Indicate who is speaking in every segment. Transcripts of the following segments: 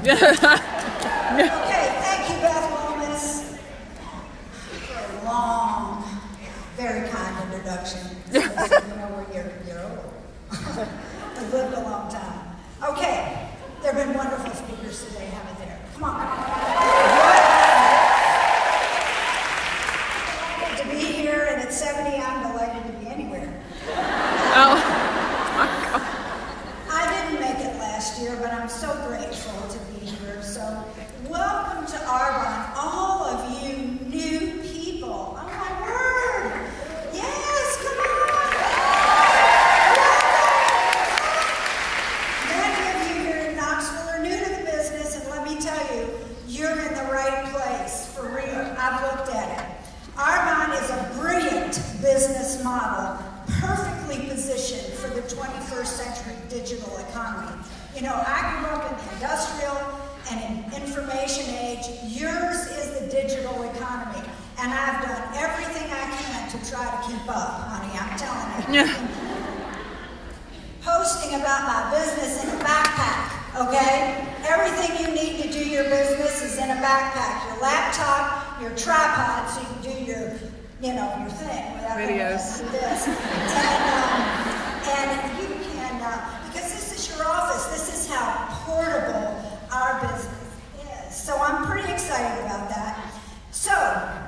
Speaker 1: Okay, thank you, Beth Lomas, for a long, very kind introduction. So you know where you're old. You've lived a long time. Okay, there have been wonderful speakers today, haven't there? Come on. Delighted to be here, and at 70, I'm delighted to be anywhere.
Speaker 2: Oh.
Speaker 1: I didn't make it last year, but I'm so grateful to be here. So, welcome to Arbonne, all of you new people. Oh my word! Yes, come on! Many of you here in Knoxville are new to the business, and let me tell you, you're in the right place, for real. I've looked at it. Arbonne is a brilliant business model, perfectly positioned for the 21st century digital economy. You know, I grew up in the industrial and in information age. Yours is the digital economy. And I've done everything I can to try to keep up, honey, I'm telling you. Posting about my business in a backpack, okay? Everything you need to do your business is in a backpack. Your laptop, your tripod, so you can do your thing without
Speaker 2: videos.
Speaker 1: This. And you can, because this is your office, this is how portable our business is. So I'm pretty excited about that. So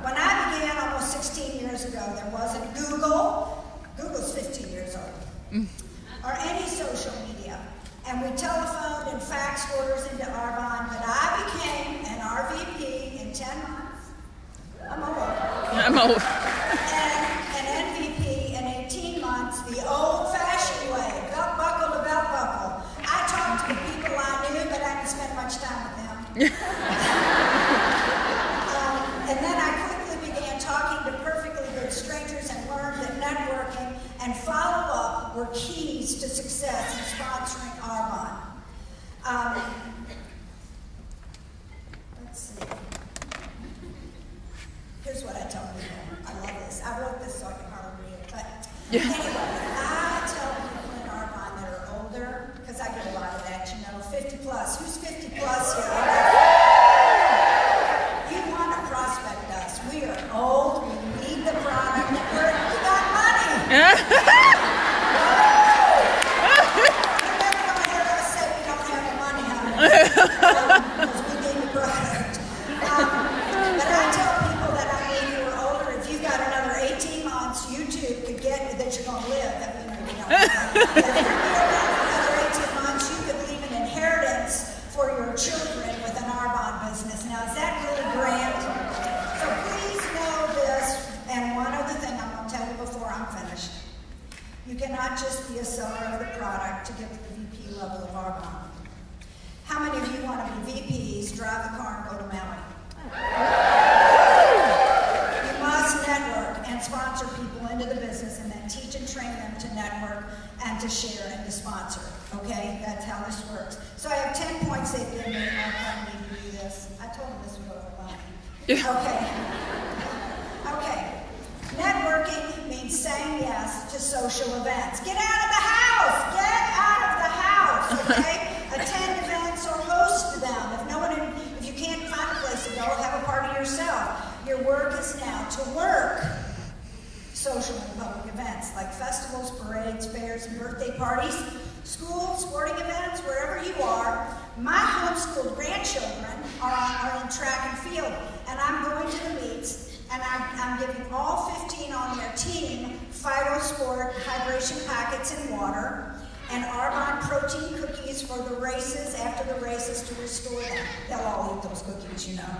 Speaker 1: when I began almost 16 years ago, there wasn't Google. Google's 15 years old. Or any social media. And we telephoned and faxed orders into Arbonne, but I became an RVP in 10 months. I'm old. And an NVP in 18 months, the old-fashioned way, belt buckle to belt buckle. I talked to the people I knew, but I didn't spend much time with them. And then I quickly began talking to perfectly good strangers and learned that networking and follow-up were keys to success in sponsoring Arbonne. Let's see. Here's what I tell people. I love this. I wrote this so I can hardly read it. But anyway, I tell people in Arbonne that are older, because I get a lot of that, 50 plus. Who's 50 plus here? You want to prospect us. We are old. We need the product. We got money. You're never going to hear us say we don't have the money, honey. Because we need the product. But I tell people that I mean who are older, if you've got another 18 months, you too could get that you're going to live. That we maybe don't. If you're around for another 18 months, you could leave an inheritance for your children with an Arbonne business. Now, is that really grand? So please know this, and one other thing I'm going to tell you before I'm finished. You cannot just be a seller of the product to get to the VP level of Arbonne. How many of you want to be VPs, drive the car, and go to Maui? You must network and sponsor people into the business and then teach and train them to network and to share and to sponsor. Okay? That's how this works. So I have 10 points they've given me, and I need to do this. I told them this would go over long. Okay. Networking means saying yes to social events. Get out of the house! Get out of the house, okay? Attend events or host them. If you can't find a place to go, have a party yourself. Your work is now to work social and public events like festivals, parades, fairs, and birthday parties, schools, sporting events, wherever you are. My homeschooled grandchildren are in track and field, and I'm going to the meets. And I'm giving all 15 on their team PhytoSport hydration packets and water, and Arbonne protein cookies for the races after the races to restore them. They'll all eat those cookies, you know.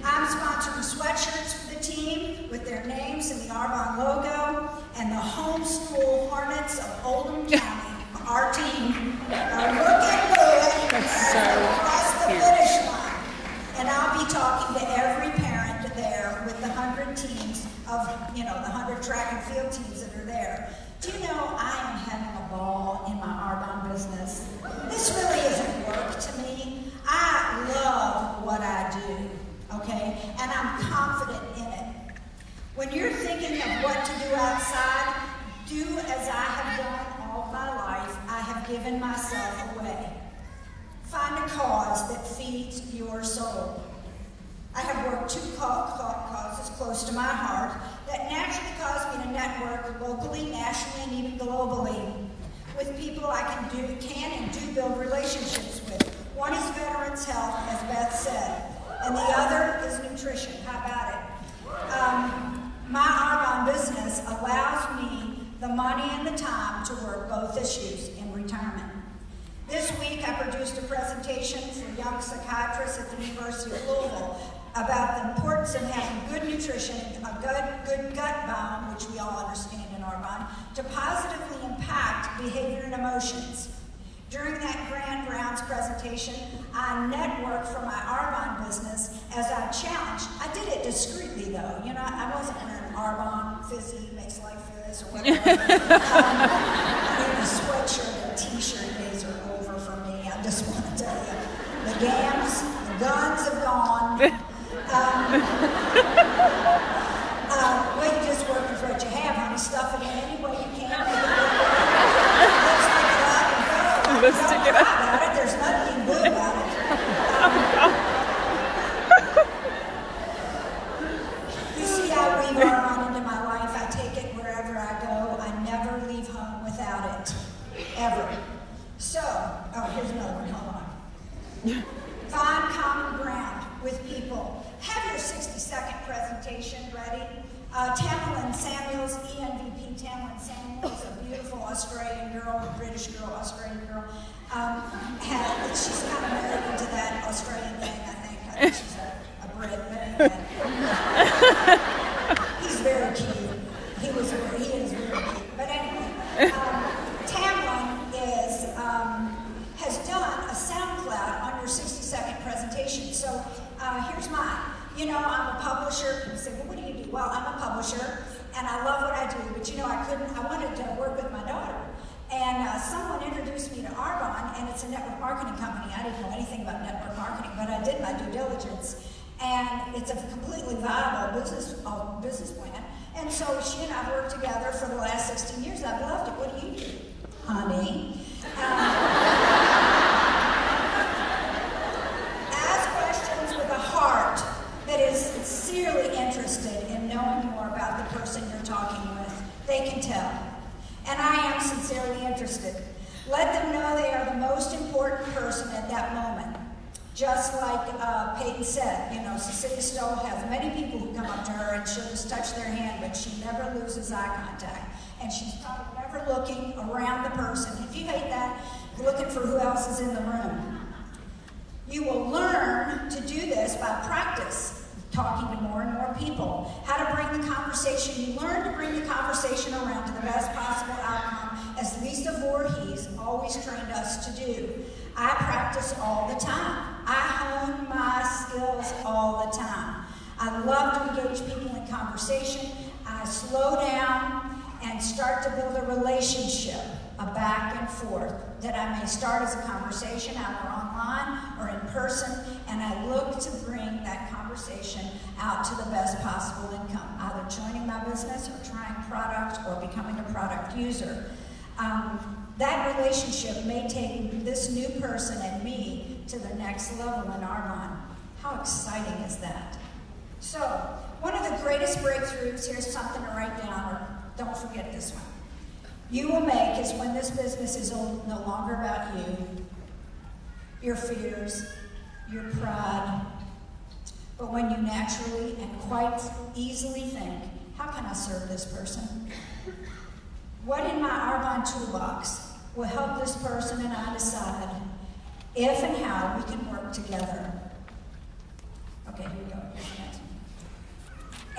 Speaker 1: I'm sponsoring sweatshirts for the team with their names and the Arbonne logo, and the homeschool Hornets of Oldham County, our team, are looking good.
Speaker 2: That's so
Speaker 1: across the finish line. And I'll be talking to every parent there with the 100 teams of, the 100 track and field teams that are there. Do you know I am having a ball in my Arbonne business? This really isn't work to me. I love what I do, okay? And I'm confident in it. When you're thinking of what to do outside, do as I have done all my life. I have given myself away. Find a cause. else that feeds your soul. I have worked two causes close to my heart that naturally cause me to network locally, nationally, and even globally with people I can and do build relationships with. One is veterans health, as Beth said, and the other is nutrition. How about it? My Arbonne business allows me the money and the time to work both issues in retirement. This week I produced a presentation for young psychiatrists at the University of Louisville about the importance of having good nutrition, a good gut biome, which we all understand in Arbonne, to positively impact behavior and emotions. During that Grand Rounds presentation, I networked for my Arbonne business as I challenged. I did it discreetly though. You know, I wasn't wearing Arbonne, fizzy, makes life fizz, or whatever. Maybe a sweatshirt or t-shirt days are over for me. I just want to tell you. The gams, the guns have gone. Well, you just work with what you have, honey. Stuff it in any way you can. Let's stick it up. About it. There's nothing good about it. You see, I weave Arbonne into my life. I take it wherever I go. I never leave home without it, ever. So, here's another one. Hold on. Find common ground with people. Have your 60-second presentation ready. Tamlin Samuels, ENVP Tamlin Samuels, a beautiful Australian girl, British girl, Australian girl. She's kind of married into that Australian thing, I think. I think she's a Brit, but anyway. He's very cute. He is very cute. But anyway, Tamlin has done a SoundCloud on your 60-second presentation. So here's mine. You know, I'm a publisher. People say, well, what do you do? Well, I'm a publisher, and I love what I do. But, you know, I wanted to work with my daughter. And someone introduced me to Arbonne, and it's a network marketing company. I didn't know anything about network marketing, but I did my due diligence. And it's a completely viable business plan. And so she and I have worked together for the last 16 years. I've loved it. What do you do, honey? Ask questions with a heart that is sincerely interested in knowing more about the person you're talking with. They can tell. And I am sincerely interested. Let them know they are the most important person at that moment. Just like Peyton said, you know, Cecilia Stoll has many people who come up to her and she'll just touch their hand, but she never loses eye contact. And she's probably never looking around the person. If you hate that, you're looking for who else is in the room. You will learn to do this by practice, talking to more and more people. How to bring the conversation, you learn to bring the conversation around to the best possible outcome, as Lisa Voorhees always trained us to do. I practice all the time. I hone my skills all the time. I love to engage people in conversation. I slow down and start to build a relationship, a back and forth, that I may start as a conversation either online or in person, and I look to bring that conversation out to the best possible income, either joining my business or trying product or becoming a product user. That relationship may take this new person and me to the next level in Arbonne. How exciting is that? So, one of the greatest breakthroughs, here's something to write down, or don't forget this one, you will make is when this business is no longer about you, your fears, your pride, but when you naturally and quite easily think, how can I serve this person? What in my Arbonne toolbox will help this person and I decide if and how we can work together? Okay, here we go. Here's the next one.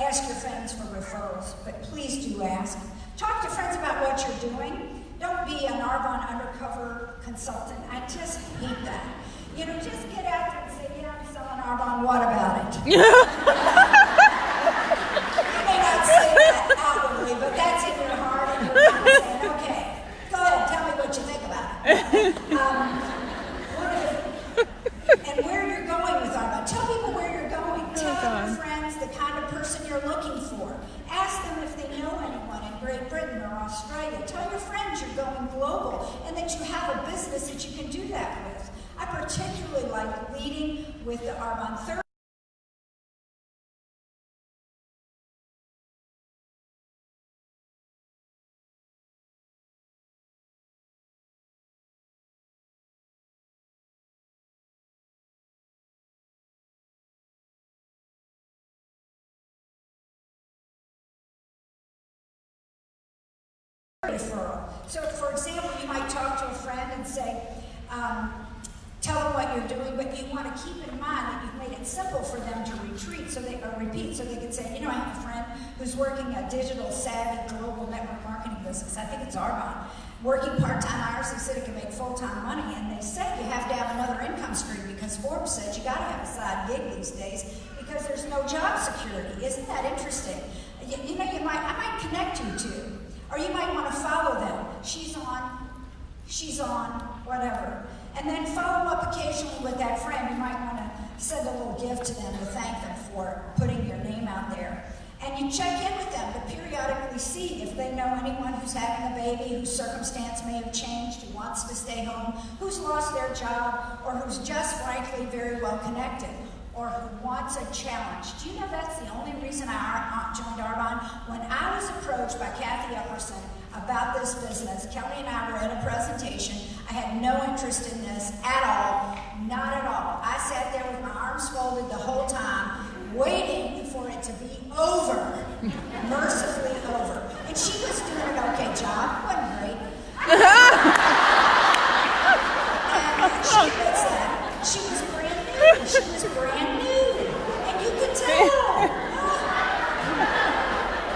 Speaker 1: Ask your friends for referrals, but please do ask. Talk to friends about what you're doing. Don't be an Arbonne undercover consultant. I just hate that. You know, just get out there and say, yeah, I'm selling Arbonne, what about it? You may not say that outwardly, but that's in your heart, and you're kind of saying, okay, go ahead, tell me what you think about it. And where you're going with Arbonne. Tell people where you're going. Tell your friends the kind of person you're looking for. Ask them if they know anyone in Great Britain or Australia. Tell your friends you're going global and that you have a business that you can do that with. I particularly like leading with the Arbonne 30. Referral. So, for example, you might talk to a friend and say, tell them what you're doing, but you want to keep in mind that you've made it simple for them to repeat, so they can say, you know, I have a friend who's working a digital savvy global network marketing business. I think it's Arbonne. Working part-time hours, they said it can make full-time money, and they said you have to have another income stream because Forbes said you got to have a side gig these days because there's no job security. Isn't that interesting? You know, I might connect you to. Or you might want to follow them. She's on, whatever. And then follow up occasionally with that friend. You might want to send a little gift to them to thank them for putting your name out there. And you check in with them to periodically see if they know anyone who's having a baby, whose circumstance may have changed, who wants to stay home, who's lost their job, or who's just frankly very well connected, or who wants a challenge. Do you know that's the only reason I joined Arbonne? When I was approached by Kathy Epperson about this business, Kelly and I were at a presentation. I had no interest in this at all, not at all. I sat there with my arms folded the whole time, waiting for it to be over, mercifully over. And she was doing an okay job, wasn't great. And she admits that. She was brand new. She was brand new. And you could tell.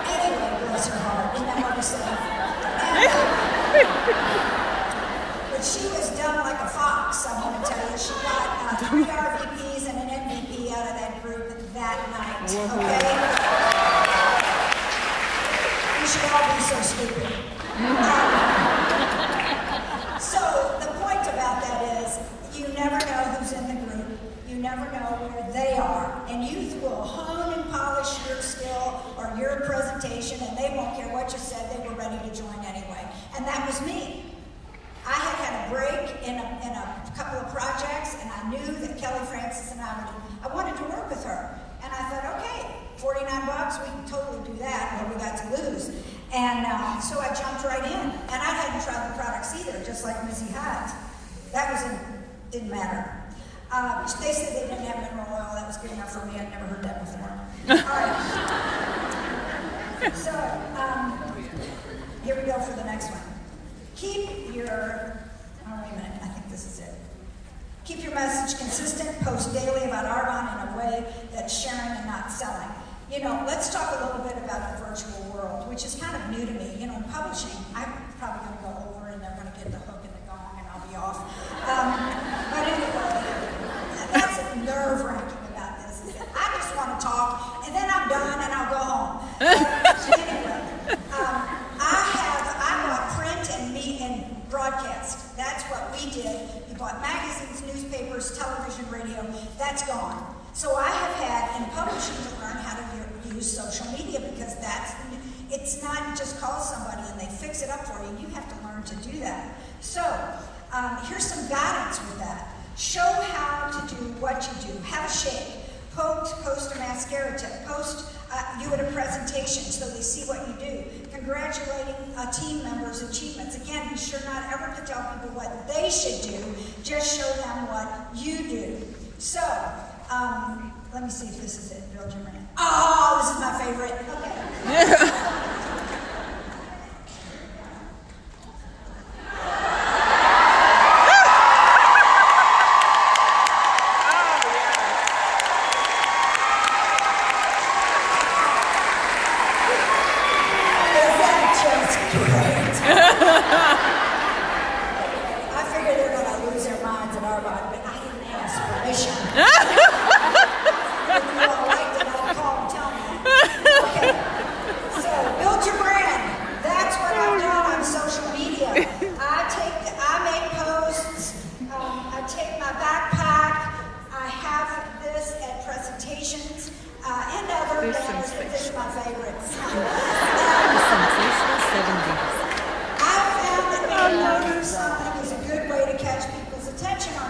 Speaker 1: Anyway, bless her heart. Isn't that what we say? But she was dumb like a fox, I want to tell you. She got 3 RVPs and an MVP out of that group that night, okay? We should all be so stupid. So the point about that is, you never know who's in the group. You never know where they are. And youth will hone and polish your skill or your presentation, and they won't care what you said. They were ready to join anyway. And that was me. I had a break in a couple of projects, and I knew that Kelly Francis and I wanted to work with her. And I thought, okay, $49, we can totally do that, what we got to lose. And so I jumped right in. And I hadn't tried the products either, just like Missy Hyde. Didn't matter. They said they didn't have mineral oil. That was good enough for me. I'd never heard that before. All right. So here we go for the next one. Keep your, wait a minute, I think this is it. Keep your message consistent, post daily about Arbonne in a way that's sharing and not selling. You know, let's talk a little bit about the virtual world, which is kind of new to me. You know, in publishing, I'm probably going to go over and they're going to get the hook and the gong and I'll be off. But anyway, that's nerve-wracking about this. I just want to talk and then I'm done and I'll go home. Anyway, I bought print and broadcast. That's what we did. We bought magazines, newspapers, television, radio. That's gone. So I have had in publishing to learn how to use social media because it's not just call somebody and they fix it up for you. You have to learn to do that. So here's some guidance with that. Show how to do what you do. Have a shake. Post a mascara tip. Post you at a presentation so they see what you do. Congratulating a team member's achievements. Again, be sure not ever to tell people what they should do. Just show them what you do. So, let me see if this is it. Build your brand. Oh, this is my favorite. Okay.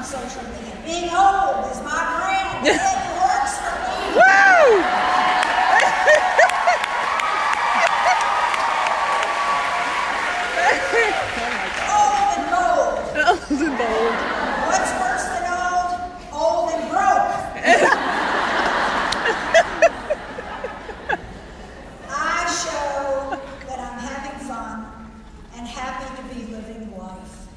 Speaker 1: on social media. Being old is my brand. It works for me.
Speaker 2: Woo!
Speaker 1: Old and bold.
Speaker 2: Old and bold.
Speaker 1: What's worse than old? Old and broke. I show that I'm having fun and happy to be living life.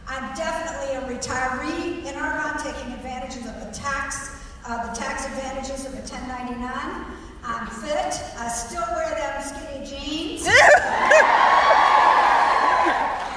Speaker 1: I'm definitely a retiree in Argonne, taking advantages of the tax advantages of a 1099. I'm fit. I still wear them skinny jeans. And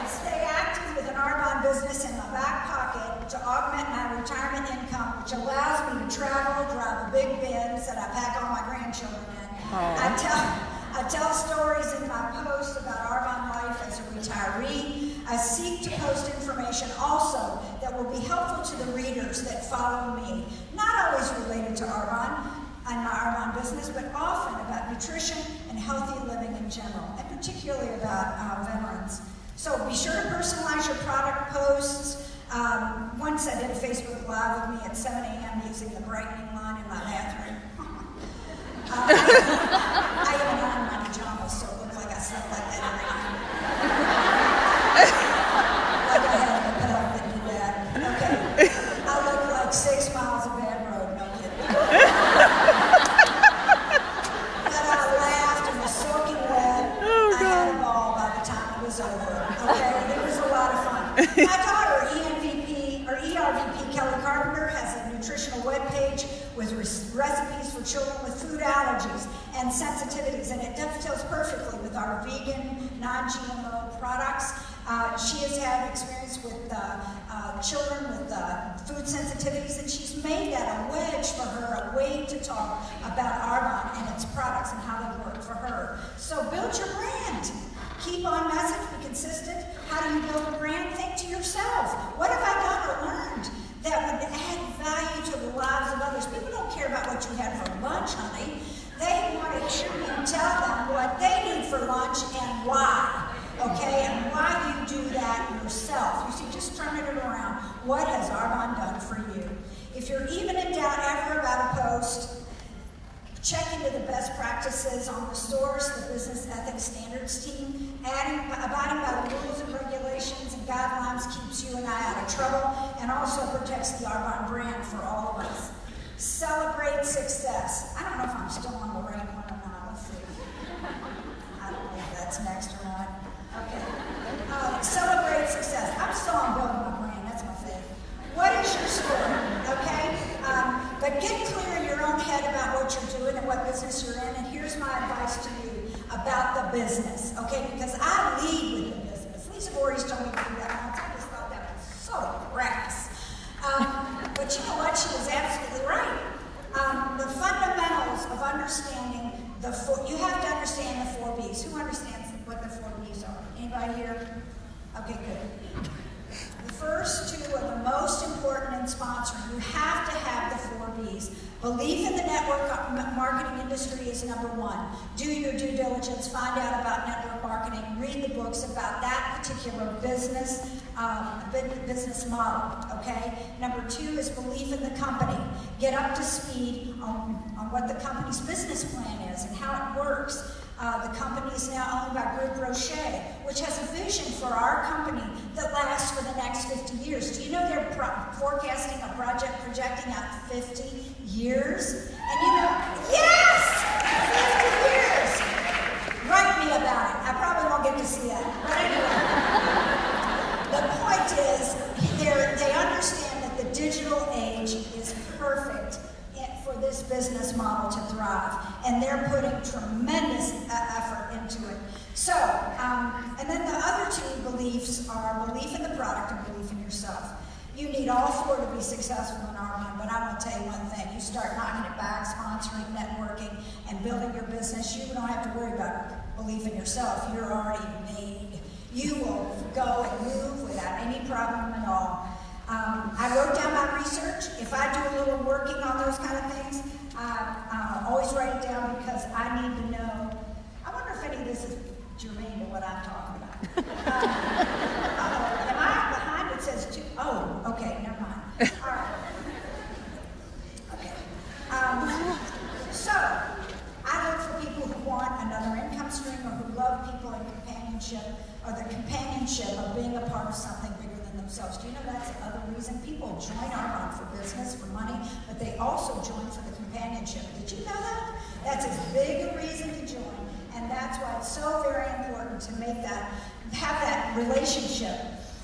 Speaker 1: stay active with an Argonne business in my back pocket to augment my retirement income, which allows me to travel, drive a big Benz that I pack all my grandchildren in. I tell stories in my posts about Argonne life as a retiree. I seek to post information also that will be helpful to the readers that follow me, not always related to Argonne and my Argonne business, but often about nutrition and healthy living in general, and particularly about veterans. So be sure to personalize your product posts. Once I did a Facebook Live with me at 7 a.m. using the brightening line in my bathroom. I even had my pajamas, so it looked like I slept like that every night. Like I had a pet that did that. Okay. I looked like 6 miles of bad road, no kidding. But I laughed and was soaking wet. I had a ball by the time it was over. Okay, it was a lot of fun. My daughter, ERVP Kelly Carpenter, has a nutritional webpage with recipes for children with food allergies and sensitivities, and it dovetails perfectly with our vegan, non-GMO products. She has had experience with children with food sensitivities, and she's made that a wedge for her, a way to talk about Argonne and its products and how they work for her. So build your brand. Keep on message, be consistent. How do you build a brand? Think to yourself, what have I done or learned that would add value to the lives of others? People don't care about what you had for lunch, honey. They want to hear you tell them what they need for lunch and why, okay? And why you do that yourself. You see, just turn it around. What has Argonne done for you? If you're even in doubt ever about a post, check into the best practices on the source, the business ethics standards team. Abiding by the rules and regulations and guidelines keeps you and I out of trouble and also protects the Argonne brand for all of us. Celebrate success. I don't know if I'm still on the right one or not. Let's see. I don't know if that's next or not. Okay. Celebrate success. I'm still on building my brand. That's my thing. What is your story? Okay? But get clear in your own head about what you're doing and what business you're in. And here's my advice to you about the business, okay? Because I lead with the business. Lisa Voorhees told me to do that once. I just thought that was so crass. But you know what? She was absolutely right. The fundamentals of understanding you have to understand the 4 B's. Who understands what the 4 B's are? Anybody here? Okay, good. The first 2 are the most important in sponsoring. You have to have the 4 B's. Belief in the network marketing industry is number 1. Do your due diligence, find out about network marketing, read the books about that particular business model, okay? Number 2 is belief in the company. Get up to speed on what the company's business plan is and how it works. The company is now owned by Group Rocher, which has a vision for our company that lasts for the next 50 years. Do you know they're forecasting a project projecting out 50 years? And you know, yes! 50 years! Write me about it. I probably won't get to see that. But anyway, the point is, they understand that the digital age is perfect for this business model to thrive, and they're putting tremendous effort into it. So, and then the other 2 beliefs are belief in the product and belief in yourself. You need all 4 to be successful in Argonne, but I'm going to tell you one thing. You start knocking it back, sponsoring, networking, and building your business, you don't have to worry about belief in yourself. You're already made. You will go and move without any problem at all. I wrote down my research. If I do a little working on those kind of things, I always write it down because I need to know. I wonder if any of this is germane to what I'm talking about. Am I behind? It says 2. Oh, okay, never mind. reason. People join Arbonne for business, for money, but they also join for the companionship. Did you know that? That's as big a reason to join, and that's why it's so very important to have that relationship.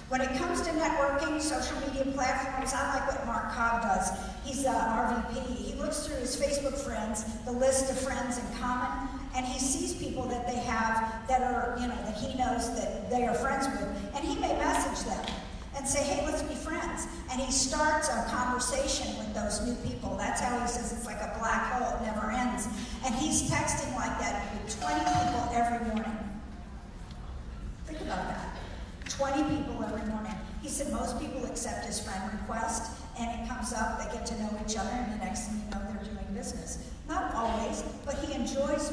Speaker 1: When it comes to networking, social media platforms, I like what Mark Cobb does. He's RVP. He looks through his Facebook friends, the list of friends in common, and he sees people that they have that are, that he knows that they are friends with, and he may message them and say, hey, let's be friends. And he starts a conversation with those new people. That's how he says it's like a black hole, it never ends. And he's texting like that with 20 people every morning. Think about that. 20 people every morning. He said most people accept his friend request, and it comes up, they get to know each other, and the next thing you know, they're doing business. Not always, but he enjoys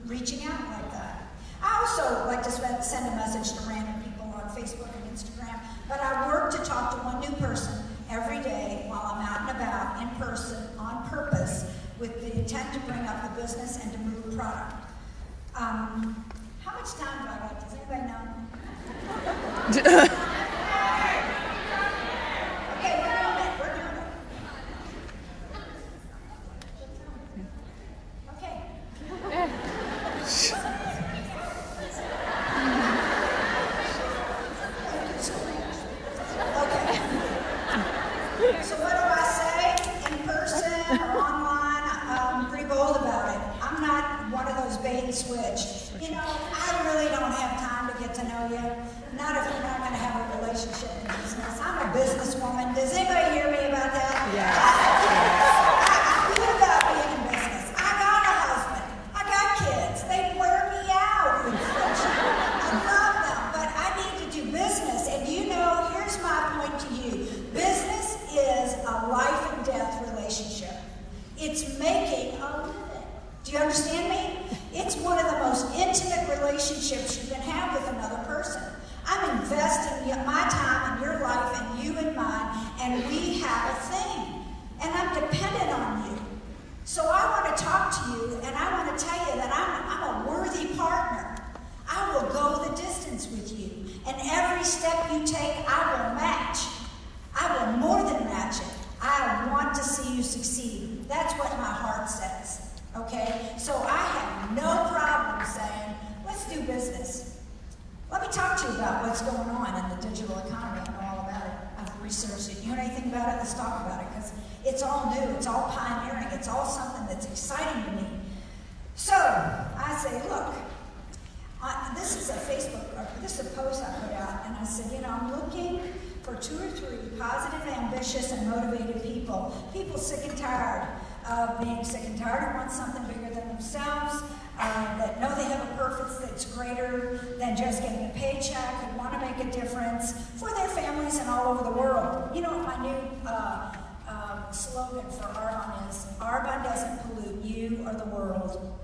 Speaker 1: reaching out like that. I also like to send a message to random people on Facebook and Instagram, but I work to talk to one new person every day while I'm out and about in person on purpose with the intent to bring up the business and to move the product. How much time do I got? Does anybody know? Okay, we're doing it. Okay. So what do I say? In person or online? I'm pretty bold about it. I'm not one of those bait and switch. I really don't have time to get to know you. Not if we're not going to have a relationship in business. I'm a businesswoman. Does anybody hear me about that?
Speaker 2: Yes.
Speaker 1: I'm good about being in business. I got a husband. I got kids. They wear me out with friendship. I love them, but I need to do business. And here's my point to you. Business is a life and death relationship. It's making a living. Do you understand me? It's one of the most intimate relationships you can have with another person. I'm investing my time in your life and you in mine, and we have a thing. And I'm dependent on you. So I want to talk to you, and I want to tell you that I'm a worthy partner. I will go the distance with you. And every step you take, I will match. I will more than match it. I want to see you succeed. That's what my heart says. Okay? So I have no problem saying, let's do business. Let me talk to you about what's going on in the digital economy. I know all about it. I've researched it. You know anything about it? Let's talk about it, because it's all new. It's all pioneering. It's all something that's exciting to me. So I say, look, this is a post I put out, and I said, I'm looking for 2 or 3 positive, ambitious, and motivated people. People sick and tired of being sick and tired and want something bigger than themselves, that know they have a purpose that's greater than just getting a paycheck, who want to make a difference for their families and all over the world. You know what my new slogan for Arbonne is? Arbonne doesn't pollute you or the world.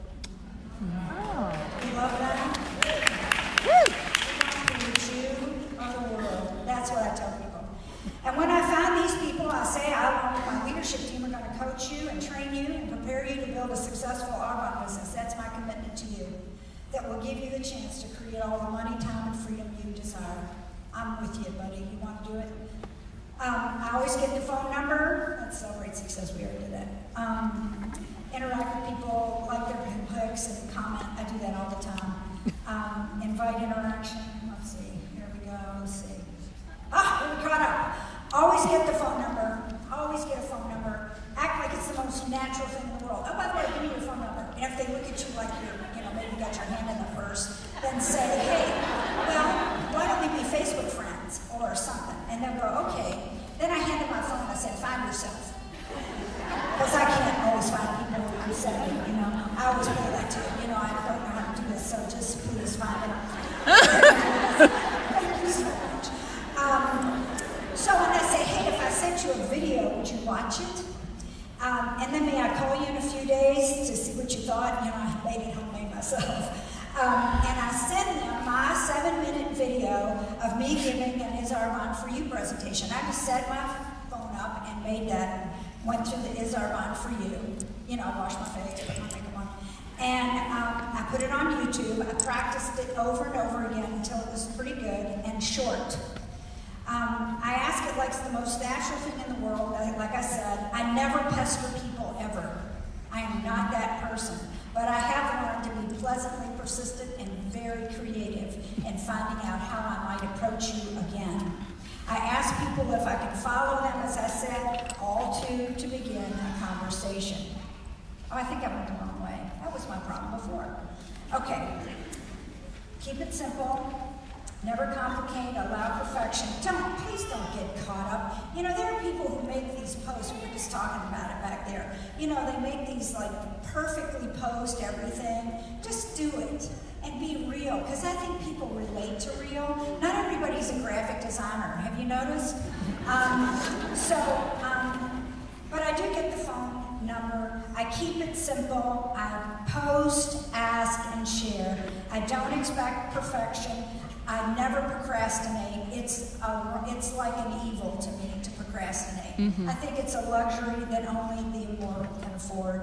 Speaker 2: Oh.
Speaker 1: You love that? Woo! You or the world. That's what I tell people. And when I find these people, I say, I, along with my leadership team, are going to coach you and train you and prepare you to build a successful Arbonne business. That's my commitment to you. That will give you the chance to create all the money, time, and freedom you desire. I'm with you, buddy. You want to do it? I always get the phone number. Let's celebrate success. We already did that. Interact with people, like their pics and comment. I do that all the time. Invite interaction. Let's see. Here we go. Let's see. We caught up. Always get the phone number. Always get a phone number. Act like it's the most natural thing in the world. Oh, by the way, give me your phone number. And if they look at you like maybe you got your hand in the purse, then say, hey, well, why don't we be Facebook friends or something? And they'll go, okay. Then I handed my phone and I said, find yourself. Because I can't always find people who say, I always play that too. I don't know how to do this, so just please find it. Thank you so much. So when I say, hey, if I sent you a video, would you watch it? And then may I call you in a few days to see what you thought? I made it homemade myself. And I send them my 7-minute video of me giving an Is Arbonne For You presentation. I just set my phone up and made that, went through the Is Arbonne For You. I washed my face, put my makeup on. And I put it on YouTube. I practiced it over and over again until it was pretty good and short. I ask it like it's the most natural thing in the world. Like I said, I never pester people ever. I am not that person. But I have learned to be pleasantly persistent and very creative in finding out how I might approach you again. I ask people if I can follow them, as I said, all to begin a conversation. Oh, I think I went the wrong way. That was my problem before. Okay. Keep it simple. Never complicate, allow perfection. Please don't get caught up. You know, there are people who make these posts, we were just talking about it back there. You know, they make these like perfectly posed everything. Just do it and be real, because I think people relate to real. Not everybody's a graphic designer, have you noticed? But I do get the phone number. I keep it simple. I post, ask, and share. I don't expect perfection. I never procrastinate. It's like an evil to me to procrastinate. Mm-hmm. I think it's a luxury that only the immortal can afford.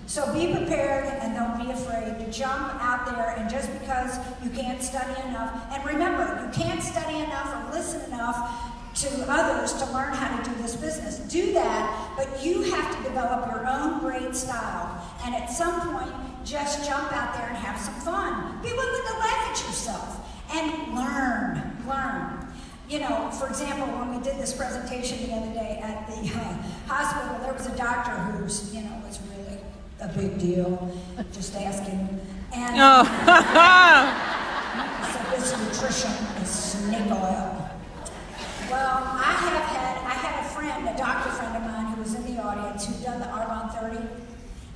Speaker 1: So be prepared and don't be afraid to jump out there, and just because you can't study enough, and remember, you can't study enough or listen enough to others to learn how to do this business. Do that, but you have to develop your own great style. And at some point, just jump out there and have some fun. Be willing to laugh at yourself. And learn. You know, for example, when we did this presentation the other day at the hospital, there was a doctor who's, you know, was really a big deal. Just ask him. And so this nutrition is snake oil. Well, I had a friend, a doctor friend of mine who was in the audience who'd done the Arbonne 30.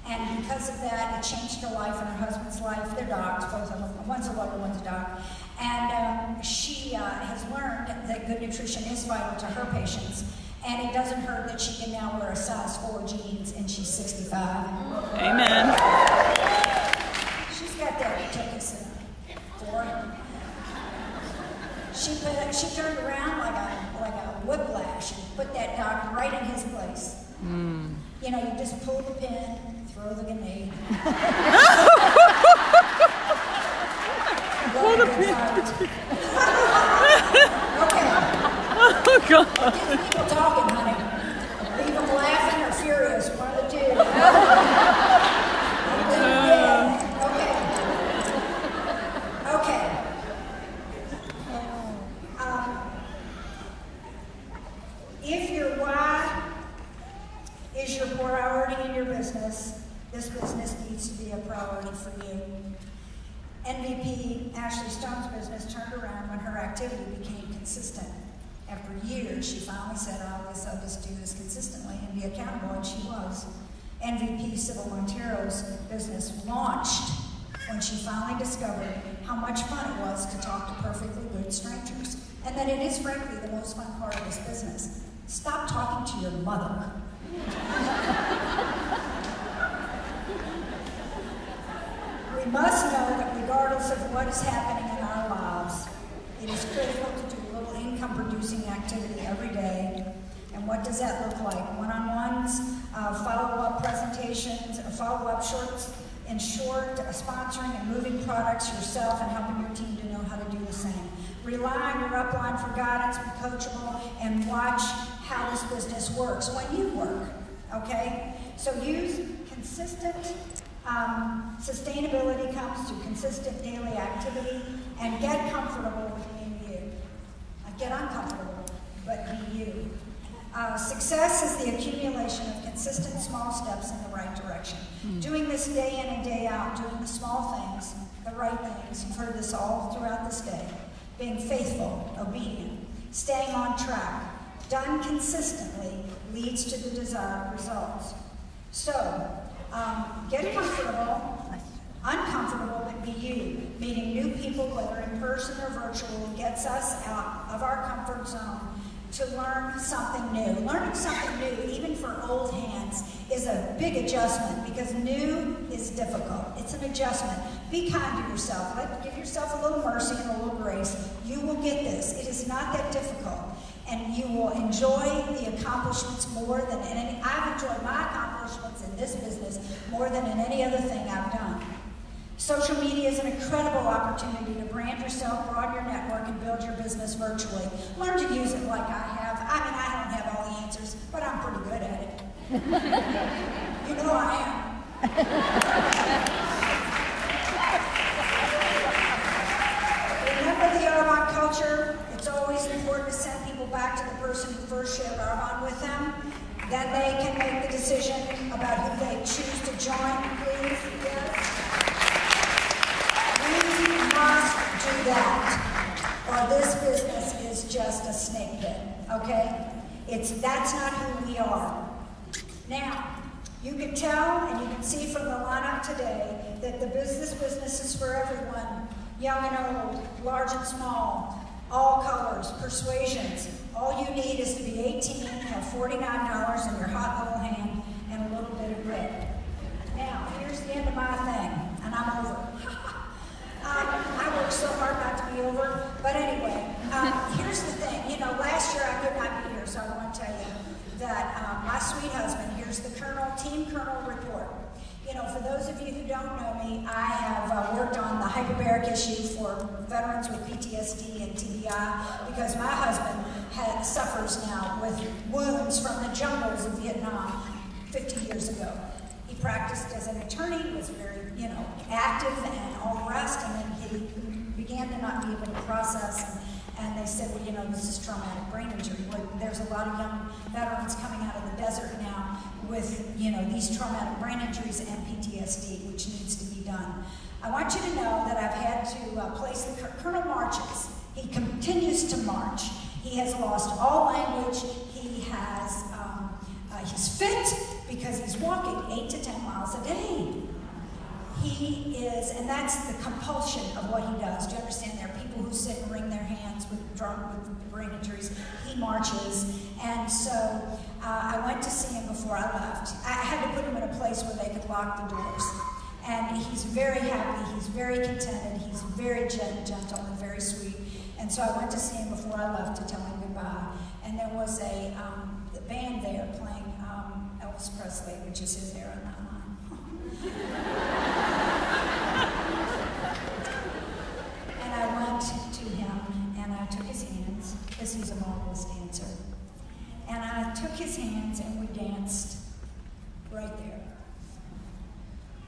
Speaker 1: And because of that, it changed her life and her husband's life. They're docs, both of them. One's a lawyer, one's a doc. And she has learned that good nutrition is vital to her patients. And it doesn't hurt that she can now wear a size 4 jeans, and she's 65.
Speaker 3: Amen.
Speaker 1: She's got that tickets for it. She turned around like a whiplash and put that doc right in his place. You know, you just pull the pin, throw the grenade.
Speaker 3: Pull the pin.
Speaker 1: Okay.
Speaker 3: Oh, God.
Speaker 1: Get people talking, honey. Leave them laughing or furious, one of the two. Okay. If your why is your priority in your business, this business needs to be a priority for you. ENVP Ashley Stone's business turned around when her activity became consistent. After years, she finally said, "Oh, I guess I'll just do this consistently and be accountable," and she was. ENVP Civil Montero's business launched when she finally discovered how much fun it was to talk to perfectly good strangers, and that it is, frankly, the most fun part of this business. Stop talking to your mother. We must know that regardless of what is happening in our lives, it is critical to do a little income-producing activity every day. And what does that look like? One-on-ones, follow-up presentations, follow-up shorts, sponsoring and moving products yourself and helping your team to know how to do the same. Rely on your upline for guidance, be coachable, and watch how this business works when you work, okay? So use consistent, sustainability comes through consistent daily activity, and get comfortable with being you. Get uncomfortable, but be you. Success is the accumulation of consistent small steps in the right direction. Doing this day in and day out, doing the small things, the right things. You've heard this all throughout this day. Being faithful, obedient, staying on track, done consistently leads to the desired results. So, get comfortable, uncomfortable, but be you. Meeting new people, whether in person or virtual, gets us out of our comfort zone to learn something new. Learning something new, even for old hands, is a big adjustment because new is difficult. It's an adjustment. Be kind to yourself. Give yourself a little mercy and a little grace. You will get this. It is not that difficult. And you will enjoy the accomplishments more than any. I've enjoyed my accomplishments in this business more than in any other thing I've done. Social media is an incredible opportunity to brand yourself, broaden your network, and build your business virtually. Learn to use it like I have. I mean, I don't have all the answers, but I'm pretty good at it. You know I am. Remember the Arbonne culture? It's always important to send people back to the person who first shared Arbonne with them. Then they can make the decision about who they choose to join, please. Yes. We must do that, or this business is just a snake pit, okay? That's not who we are. Now, you can tell and you can see from the lineup today that the business is for everyone, young and old, large and small, all colors, persuasions. All you need is to be 18, have $49 in your hot little hand, and a little bit of grit. Now, here's the end of my thing, and I'm over. I worked so hard not to be over, but anyway, here's the thing. You know, last year I could not be here, so I want to tell you that my sweet husband, here's the Team Colonel report. You know, for those of you who don't know me, I have worked on the hyperbaric issue for veterans with PTSD and TBI because my husband suffers now with wounds from the jungles of Vietnam 50 years ago. He practiced as an attorney, was very, active and all the rest, and then he began to not be able to process, and they said, well, this is traumatic brain injury. Well, there's a lot of young veterans coming out of the desert now with, these traumatic brain injuries and PTSD, which needs to be done. I want you to know that I've had to place the Colonel marches. He continues to march. He has lost all language. He has, he's fit because he's walking 8 to 10 miles a day. He is, and that's the compulsion of what he does. Do you understand? There are people who sit and wring their hands with brain injuries. He marches, and so I went to see him before I left. I had to put him in a place where they could lock the doors. And he's very happy, he's very contented, he's very gentle and very sweet. And so I went to see him before I left to tell him goodbye. And there was a band there playing Elvis Presley, which is his era, not mine. And I went to him and I took his hands, because he's a marvelous dancer. And I took his hands and we danced right there.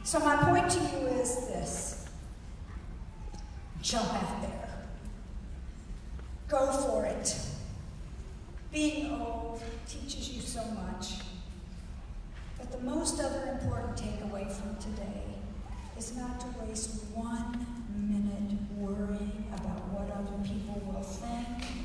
Speaker 1: So my point to you is this: jump out there. Go for it. Being old teaches you so much. But the most other important takeaway from today is not to waste 1 minute worrying about what other people will think